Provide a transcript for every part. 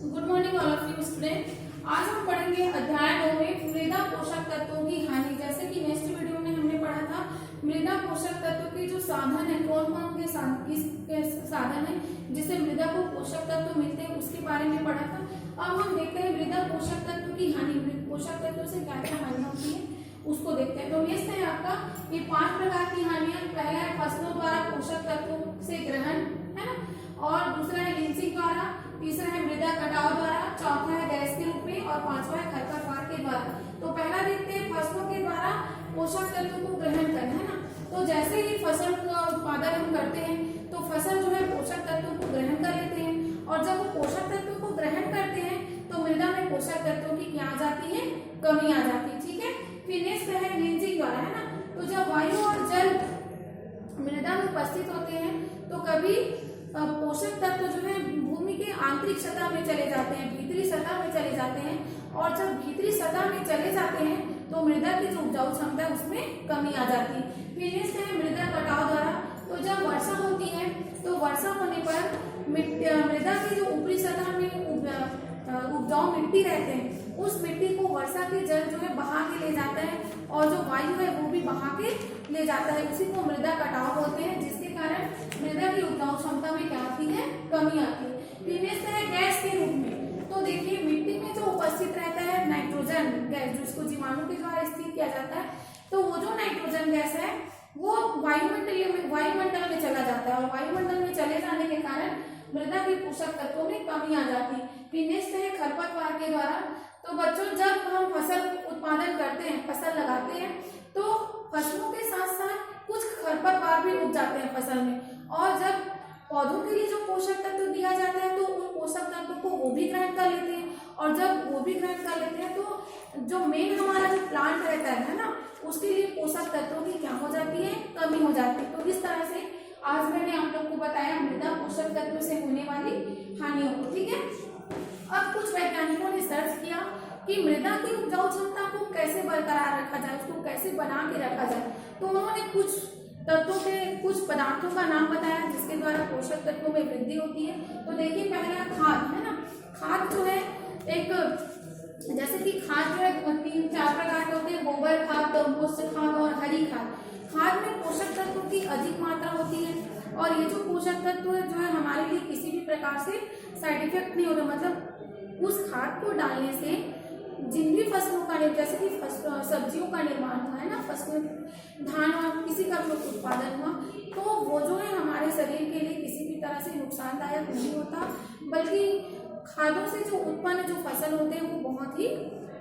Good morning all of you student. आज हम पढ़ेंगे अध्याय 9 में मृदा पोषक तत्वों की हानि। जैसे कि नेक्स्ट वीडियो में हमने पढ़ा था मृदा पोषक तत्वों के जो साधन है, कौन कौन के साधन है जिससे मृदा को पोषक तत्व मिलते हैं, उसके बारे में पढ़ा था। अब हम देखते हैं मृदा पोषक तत्व की हानि, पोषक तत्वों से क्या क्या हानि होती है उसको देखते हैं। तो नेक्स्ट है आपका ये 5 प्रकार की हानियां। पहला है फसलों द्वारा पोषक तत्वों से ग्रहण, है ना, और दूसरा है लिंचिंग द्वारा, तीसरा है मृदा कटाव द्वारा, चौथा है गैस के रूप में और पांचवा है खरपतवार के द्वारा। तो पहला देखते हैं फसलों के द्वारा पोषक तत्वों को ग्रहण करना, है ना। तो जैसे ही फसल का उत्पादन हम करते हैं तो फसल जो है पोषक तत्वों को ग्रहण कर लेते हैं, और जब वो पोषक तत्वों को ग्रहण करते हैं तो मृदा में पोषक तत्वों की क्या आ जाती है, कमी आ जाती है। ठीक है, फिर नेक्स्ट है लिंचिंग द्वारा, है ना। तो जब वायु और जल मृदा में उपस्थित होते हैं तो कभी पोषक तत्व जो है भूमि के आंतरिक सतह में चले जाते हैं, भीतरी सतह में चले जाते हैं, और जब भीतरी सतह में चले जाते हैं तो मृदा की जो उपजाऊ क्षमता है उसमें कमी आ जाती है। फिर नेक्स्ट है मृदा कटाव द्वारा। तो जब वर्षा होती है तो वर्षा होने पर मृदा की जो ऊपरी सतह में उपजाऊ मिट्टी रहते हैं उस मिट्टी को वर्षा के जल जो है बहा के ले जाता है, और जो वायु है वो भी बहा के ले जाता है। उसी को मृदा कटाव बोलते हैं, जिसके कारण मृदा की उपजाऊ क्षमता में क्या आती है, कमी आती है। फिर नेक्स्ट है गैस के रूप में। तो देखिए मिट्टी में जो उपस्थित रहता है नाइट्रोजन गैस, जिसको जीवाणु के द्वारा स्थिर किया जाता है, तो वो जो नाइट्रोजन गैस है वो वायुमंडल में चला जाता है, और वायुमंडल में चले जाने के कारण मृदा के पोषक तत्वों में कमी आ जाती है। फिर नेक्स्ट है खरपतवार के द्वारा। तो बच्चों जब हम फसल उत्पादन करते हैं, फसल लगाते हैं, तो फसलों के साथ साथ कुछ खरपतवार भी उग जाते हैं फसल में, और जब पौधों के लिए जो पोषक तत्व दिया जाता है तो उन पोषक तत्वों को वो भी ग्रहण कर लेते हैं, और जब वो भी ग्रहण कर लेते हैं तो जो मेन हमारा जो प्लांट रहता है ना, उसके लिए पोषक तत्वों की क्या हो जाती है, कमी हो जाती है। तो इस तरह से आज मैंने आप लोग को बताया मृदा पोषक तत्व से होने वाली हानियों को। ठीक है, अब कुछ वैज्ञानिकों ने सर्च किया कि मृदा की उपजाऊ क्षमता को कैसे बरकरार रखा जाए, उसको कैसे बना के रखा जाए। तो उन्होंने कुछ तत्वों के, कुछ पदार्थों का नाम बताया जिसके द्वारा पोषक तत्वों में वृद्धि होती है। तो देखिए पहला खाद, है ना। खाद जो है एक, जैसे कि खाद जो है 3-4 प्रकार के होते हैं, गोबर खाद, कंपोस्ट खाद और हरी खाद। खाद में पोषक तत्वों की अधिक मात्रा होती है, और ये जो पोषक तत्व जो है हमारे लिए किसी भी प्रकार से साइड इफेक्ट नहीं होता। मतलब उस खाद को डालने से जिन भी फसलों का, जैसे कि सब्जियों का निर्माण हुआ है ना, फसलों, धान और किसी का भी उत्पादन हुआ, तो वो जो है हमारे शरीर के लिए किसी भी तरह से नुकसानदायक नहीं होता, बल्कि खादों से जो उत्पन्न जो फसल होते हैं वो बहुत ही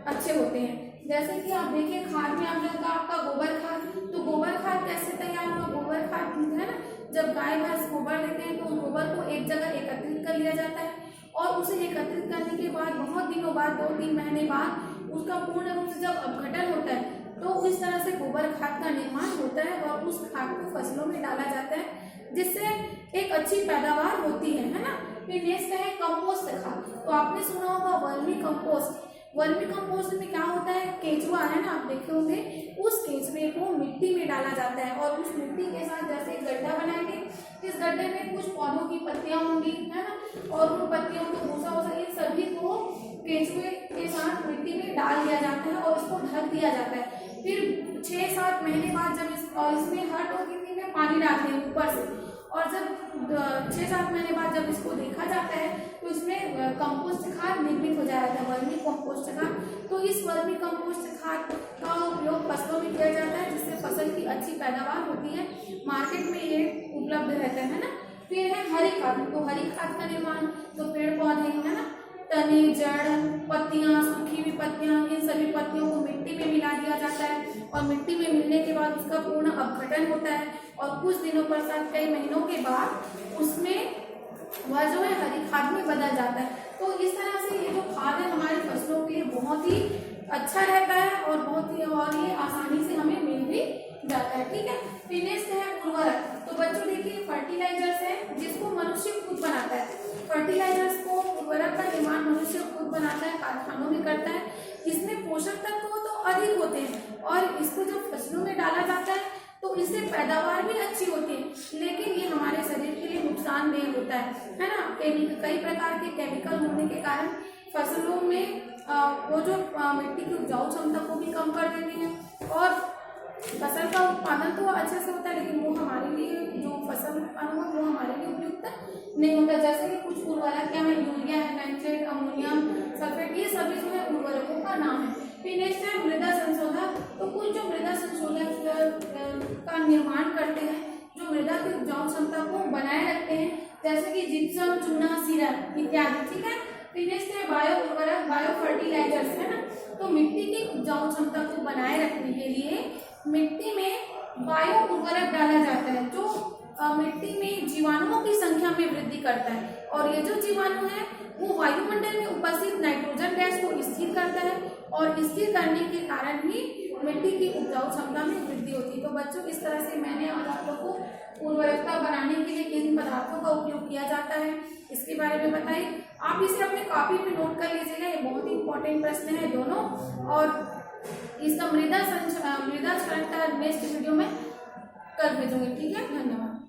अच्छे होते हैं। जैसे कि आप देखिए खाद में आप लोग का आपका गोबर खाद, तो गोबर खाद कैसे तैयार हुआ, गोबर खाद है ना, जब गाय भैंस गोबर लेते हैं तो उस गोबर को एक जगह एकत्रित कर लिया जाता है, और उसे एकत्रित करने के बाद बहुत दिनों बाद, 2-3 महीने बाद उसका पूर्ण रूप से जब अपघटन होता है तो इस तरह से गोबर खाद का निर्माण होता है, और उस खाद को फसलों में डाला जाता है जिससे एक अच्छी पैदावार होती है ना। फिर नेक्स्ट है कंपोस्ट खाद। तो आपने सुना होगा वर्मी कंपोस्ट। वर्मी कंपोस्ट में क्या होता है, केंचुआ है ना, आप देखे होंगे, उस केंचुए को मिट्टी में डाला जाता है, और उस मिट्टी के साथ जैसे एक गड्ढा बनाएंगे, इस गड्ढे में कुछ पौधों की पत्तियां होंगी, है ना, और उन पत्तियों को भूसा इन सभी को केंचुए के साथ मिट्टी में डाल दिया जाता है और उसको ढक दिया जाता है। फिर 6-7 महीने बाद जब इसमें हर 2-3 दिन में पानी डालते हैं ऊपर से, और जब 6-7 महीने बाद जब इसको देखा जाता है तो इसमें कंपोस्ट खाद निर्मित हो जाता है, वर्मी कंपोस्ट खाद। तो इस वर्मी कंपोस्ट खाद का उपयोग फसलों में किया जाता है, जिससे फसल की अच्छी पैदावार होती है, मार्केट में ये उपलब्ध रहता है ना। फिर है हरी खाद। तो हरी खाद का निर्माण, तो पेड़ पौधे, है ना, तने, जड़, पत्तियां, सूखी हुई पत्तियां, इन सभी पत्तियों को मिट्टी में मिला दिया जाता है, और मिट्टी में मिलने के बाद उसका पूर्ण अपघटन होता है, और कुछ दिनों पश्चात, कई महीनों के बाद उसमें वह जो है हरी खाद में बदल जाता है। तो इस तरह से ये जो खाद है हमारी फसलों के लिए बहुत ही अच्छा रहता है, और बहुत ही, और ये आसानी से हमें मिल भी जाता है। ठीक है, फिर नेक्स्ट है उर्वरक। तो बच्चों देखिए फर्टिलाइजर्स है जिसको मनुष्य खुद बनाता है। फर्टिलाइजर्स को, उर्वरक का निर्माण मनुष्य खुद बनाता है, कारखानों में करता है। इसमें पोषक तत्व तो अधिक होते हैं, और इसको जब फसलों में डाला जाता है तो इससे पैदावार भी अच्छी होती है, लेकिन ये हमारे शरीर के लिए नुकसानदेह होता है ना। कई प्रकार के केमिकल होने के कारण फसलों में वो जो मिट्टी की उपजाऊ क्षमता को भी कम कर देते हैं और फसल का उत्पादन तो अच्छे से होता है, लेकिन वो हमारे लिए जो फसल उत्पादन हो वो हमारे लिए उपयुक्त नहीं होता। जैसे कि कुछ उर्वरक क्या है, यूरिया है, नाइट्रेट, अमोनियम सल्फेट, ये सभी जो है उर्वरकों का नाम है। फिर नेक्स्ट है मृदा संशोधक। तो कुछ जो मृदा संशोधक का निर्माण करते हैं जो मृदा की उपजाऊ क्षमता को बनाए रखते हैं, जैसे कि जिप्सम, चूना, सीरम इत्यादि। ठीक है। फिर नेक्स्ट है बायो उर्वरक, बायो फर्टिलाइजर्स, है ना। तो मिट्टी की उपजाऊ क्षमता को बनाए रखने के लिए मिट्टी में बायो उर्वरक डाला जाता है जो मिट्टी में जीवाणुओं की संख्या में वृद्धि करता है, और ये जो जीवाणु है वो वायुमंडल में उपस्थित नाइट्रोजन गैस को स्थिर करता है, और स्थिर करने के कारण ही मिट्टी की उपजाऊ क्षमता में वृद्धि होती है। तो बच्चों, इस तरह से मैंने आज आप लोगों को उर्वरकता बनाने के लिए किन पदार्थों का उपयोग किया जाता है इसके बारे में बताई। आप इसे अपने कॉपी पे नोट कर लीजिएगा, ये बहुत ही इंपॉर्टेंट प्रश्न है दोनों। और इसका मृदा क्षरण का नेक्स्ट वीडियो में कर भेजूंगी। ठीक है, धन्यवाद।